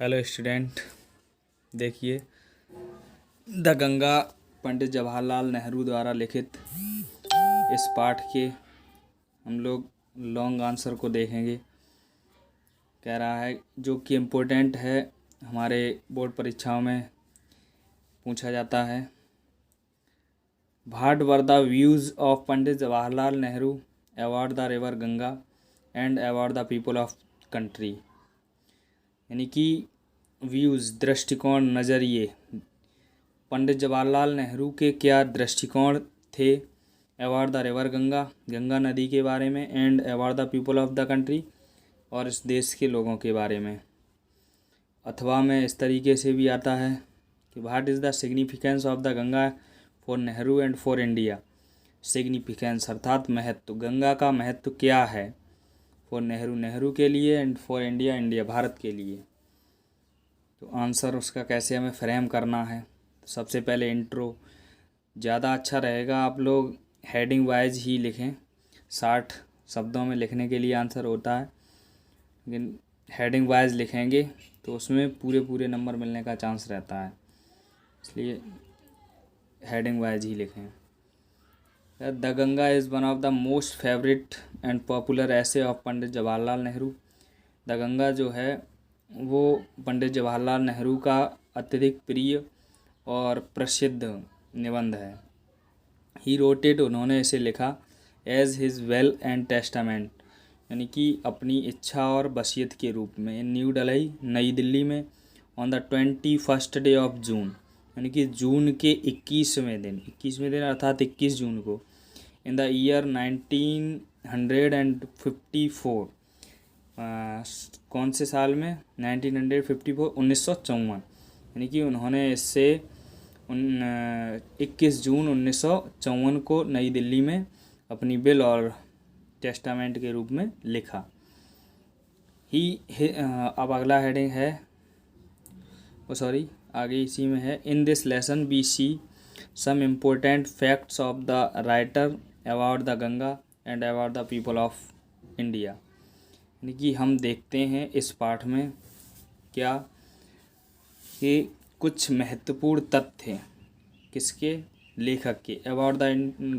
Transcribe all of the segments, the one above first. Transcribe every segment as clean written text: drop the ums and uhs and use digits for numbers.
Hello student, देखिए the Ganga पंडित जवाहरलाल नेहरू द्वारा लिखित इस पाठ के हम लोग लॉन्ग आंसर को देखेंगे। कह रहा है जो कि इम्पोर्टेंट है, हमारे बोर्ड परीक्षाओं में पूछा जाता है। What were the views of Pandit Jawaharlal Nehru about the river Ganga and about the people of country. यानी कि व्यूज़ दृष्टिकोण, नज़रिए, पंडित जवाहरलाल नेहरू के क्या दृष्टिकोण थे about the river Ganga, Ganga नदी के बारे में, and about the people of the country, और इस देश के लोगों के बारे में। अथवा में इस तरीके से भी आता है कि what is the significance of the Ganga for Nehru and for India. Significance अर्थात महत्व, गंगा का महत्व क्या है फॉर नेहरू, नेहरू के लिए, and for India, India Bharat के लिए। तो आंसर उसका कैसे हमें फ्रेम करना है, तो सबसे पहले इंट्रो। ज़्यादा अच्छा रहेगा आप लोग हेडिंग वाइज ही लिखें, 60 शब्दों में लिखने के लिए आंसर होता है, लेकिन हेडिंग वाइज लिखेंगे तो उसमें पूरे पूरे नंबर मिलने का चांस रहता है, इसलिए हेडिंग वाइज ही लिखें। The Ganga is one of the most favourite and popular ऐसे ऑफ पंडित जवाहरलाल नेहरू। द गंगा जो है वो पंडित जवाहरलाल नेहरू का अत्यधिक प्रिय और प्रसिद्ध निबंध है। ही रोट इट, उन्होंने इसे लिखा as his will and testament, यानी कि अपनी इच्छा और वसीयत के रूप में, इन न्यू दिल्ली, नई दिल्ली में, on the 21st day of June, यानी कि जून के 21वें दिन अर्थात 21 जून को, इन द ईयर 1954। कौन से साल में? 1954, 1954। यानी कि उन्होंने इससे 21 जून 1954 को नई दिल्ली में अपनी बिल और टेस्टामेंट के रूप में लिखा। अब अगला हेडिंग है, आगे इसी में है, in this lesson we see some important facts of the writer about the Ganga and about the people of India. यानी कि हम देखते हैं इस पाठ में क्या कि कुछ महत्वपूर्ण तथ्य किसके, लेखक के, अबाउट द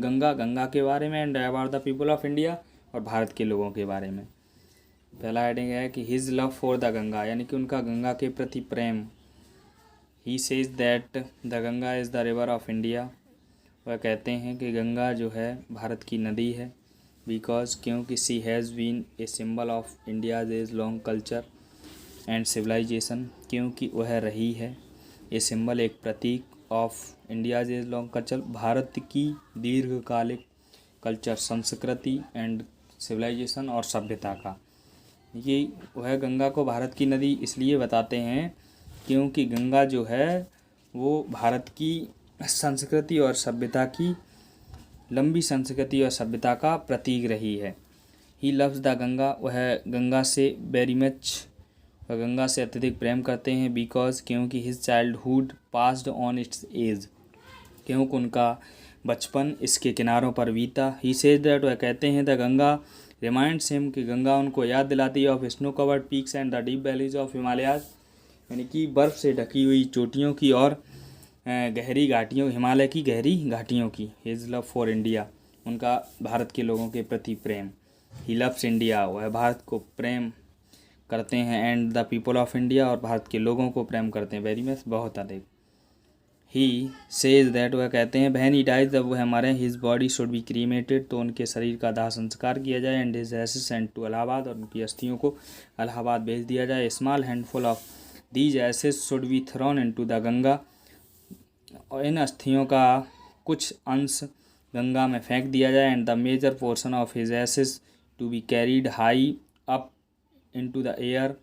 गंगा के बारे में, and about the people of India, और भारत के लोगों के बारे में। पहला हेडिंग है कि his love for the Ganga, यानी कि उनका गंगा के प्रति प्रेम। He says that the Ganga is the river of India, वह कहते हैं कि गंगा जो है भारत की नदी है। बिकॉज, क्योंकि she has been a symbol of India's age long culture and civilisation, क्योंकि वह रही है ए सिंबल, एक प्रतीक, of India's age long culture, Bharat की दीर्घकालिक कल्चर, संस्कृति, एंड सिविलाइजेशन, और सभ्यता का। ये वह गंगा को भारत की नदी इसलिए बताते हैं क्योंकि गंगा जो है वो भारत की संस्कृति और सभ्यता की, लंबी संस्कृति और सभ्यता का प्रतीक रही है। ही लव्स द गंगा, वह गंगा से वेरी मच, वह गंगा से अत्यधिक प्रेम करते हैं। बिकॉज, क्योंकि his childhood passed on its edge, क्योंकि उनका बचपन इसके किनारों पर बीता। ही सेज दैट, वह कहते हैं, द गंगा रिमाइंड्स हिम, कि गंगा उनको याद दिलाती है of snow covered peaks and the deep valleys of Himalayas, यानी कि बर्फ़ से ढकी हुई चोटियों की और गहरी घाटियों, हिमालय की गहरी घाटियों की। हिज लव फॉर इंडिया, उनका भारत के लोगों के प्रति प्रेम। ही लव्स इंडिया, वह भारत को प्रेम करते हैं, and the people of India, और भारत के लोगों को प्रेम करते हैं, वेरी मच, बहुत अधिक। ही सेज दैट, वह कहते हैं, व्हेन ही डाइज, जब वह हमारे, his body should be cremated, तो उनके शरीर का दाह संस्कार किया जाए, and his ashes sent to Allahabad, और उनकी अस्थियों को इलाहाबाद भेज दिया जाए। Small handful of these ashes should be thrown into the Ganga, और इन अस्थियों का कुछ अंश गंगा में फेंक दिया जाए, and the major portion of his ashes to be carried high up into the air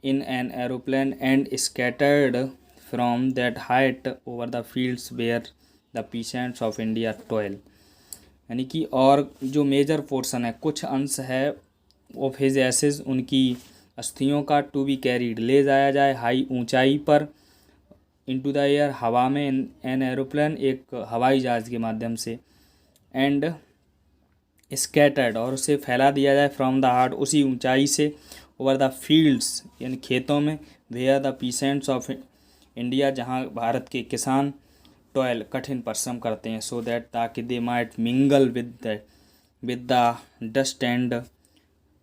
in an aeroplane and scattered from that height over the fields where the peasants of India toil. यानी कि और जो major portion है, कुछ अंश है, of his assess, उनकी अस्थियों का, टू बी कैरीड, ले जाया जाए, हाई, ऊंचाई पर, इनटू द एयर, हवा में, एन एरोप्लेन, एक हवाई जहाज के माध्यम से, एंड स्कैटर्ड, और उसे फैला दिया जाए, फ्रॉम द हार्ट, उसी ऊंचाई से, ओवर द फील्ड्स यानी खेतों में, where the peasants of India जहाँ भारत के किसान टॉयल कठिन परिश्रम करते हैं, सो दैट ताकि they might mingle with the dust and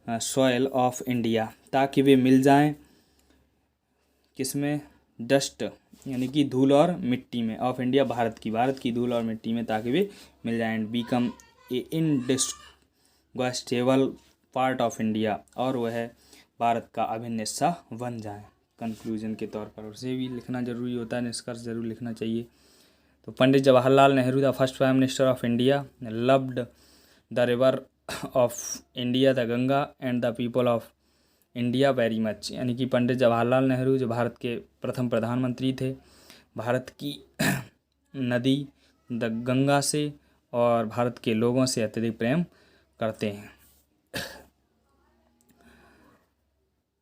soil of India, ताकि वे मिल जाएं किसमें, डस्ट यानी कि धूल और मिट्टी में, ऑफ इंडिया भारत की धूल और मिट्टी में, ताकि वे मिल जाएं, and become a indistinguishable part of India, और वह भारत का अभिन्न हिस्सा बन जाए। कंक्लूजन के तौर पर उसे भी लिखना जरूरी होता है, निष्कर्ष जरूर लिखना चाहिए। तो Pandit Jawaharlal Nehru the first prime minister of India loved the river of India the Ganga and the people of India very much, यानी कि पंडित जवाहरलाल नेहरू जो भारत के प्रथम प्रधानमंत्री थे, भारत की नदी द गंगा से और भारत के लोगों से अत्यधिक प्रेम करते हैं।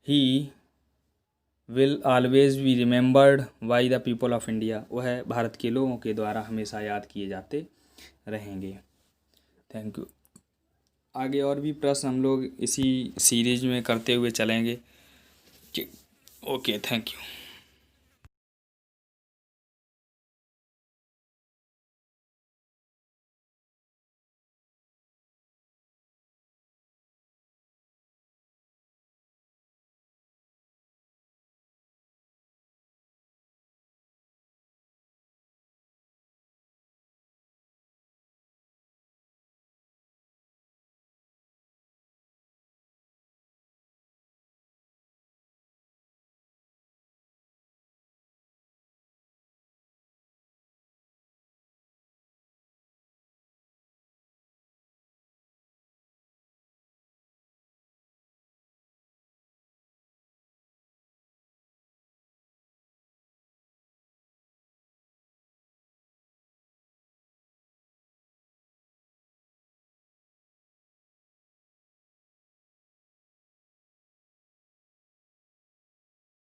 He will always be remembered by the people of India, वह भारत के लोगों के द्वारा हमेशा याद किए जाते रहेंगे। Thank you. आगे और भी प्रश्न हम लोग इसी सीरीज में करते हुए चलेंगे। Okay, thank you.